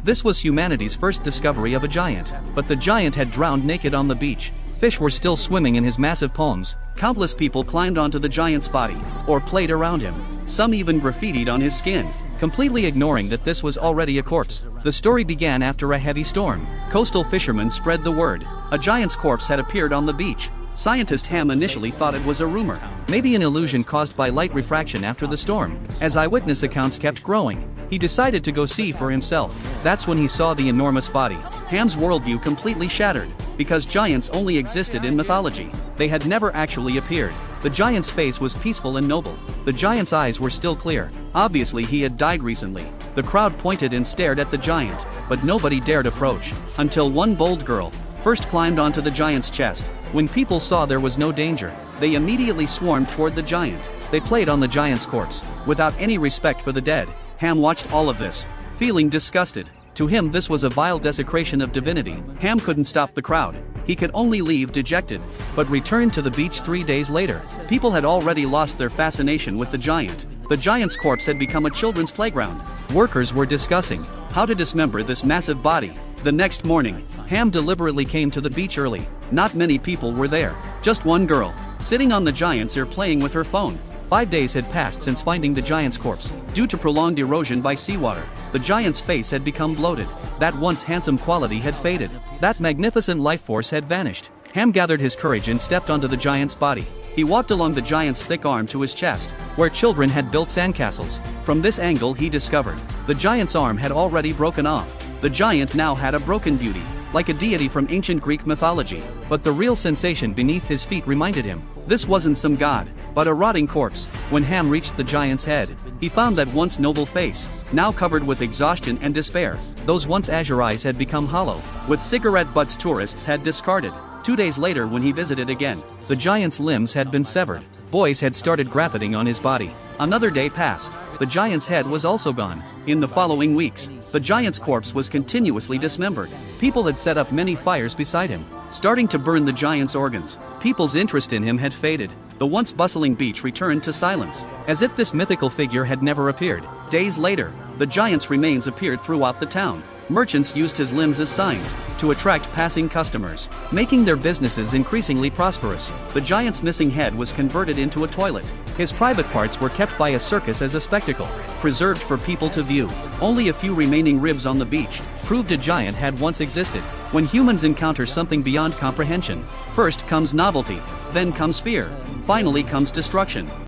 This was humanity's first discovery of a giant, but the giant had drowned naked on the beach. Fish were still swimming in his massive palms. Countless people climbed onto the giant's body, or played around him. Some even graffitied on his skin, completely ignoring that this was already a corpse. The story began after a heavy storm. Coastal fishermen spread the word. A giant's corpse had appeared on the beach. Scientist Ham initially thought it was a rumor, maybe an illusion caused by light refraction after the storm. As eyewitness accounts kept growing, he decided to go see for himself. That's when he saw the enormous body. Ham's worldview completely shattered, because giants only existed in mythology. They had never actually appeared. The giant's face was peaceful and noble. The giant's eyes were still clear. Obviously he had died recently. The crowd pointed and stared at the giant, but nobody dared approach, until one bold girl first climbed onto the giant's chest. When people saw there was no danger, they immediately swarmed toward the giant. They played on the giant's corpse, without any respect for the dead. Ham watched all of this, feeling disgusted. To him this was a vile desecration of divinity. Ham couldn't stop the crowd. He could only leave dejected, but returned to the beach 3 days later. People had already lost their fascination with the giant. The giant's corpse had become a children's playground. Workers were discussing how to dismember this massive body. The next morning, Ham deliberately came to the beach early. Not many people were there. Just one girl, sitting on the giant's ear playing with her phone. 5 days had passed since finding the giant's corpse. Due to prolonged erosion by seawater, the giant's face had become bloated. That once handsome quality had faded. That magnificent life force had vanished. Ham gathered his courage and stepped onto the giant's body. He walked along the giant's thick arm to his chest, where children had built sandcastles. From this angle he discovered, the giant's arm had already broken off. The giant now had a broken beauty, like a deity from ancient Greek mythology. But the real sensation beneath his feet reminded him, this wasn't some god, but a rotting corpse. When Ham reached the giant's head, he found that once noble face, now covered with exhaustion and despair. Those once azure eyes had become hollow, with cigarette butts tourists had discarded. 2 days later when he visited again, the giant's limbs had been severed. Boys had started graffiting on his body. Another day passed. The giant's head was also gone. In the following weeks, the giant's corpse was continuously dismembered. People had set up many fires beside him, starting to burn the giant's organs. People's interest in him had faded. The once bustling beach returned to silence, as if this mythical figure had never appeared. Days later, the giant's remains appeared throughout the town. Merchants used his limbs as signs to attract passing customers, making their businesses increasingly prosperous. The giant's missing head was converted into a toilet. His private parts were kept by a circus as a spectacle, preserved for people to view. Only a few remaining ribs on the beach proved a giant had once existed. When humans encounter something beyond comprehension, first comes novelty, then comes fear, finally comes destruction.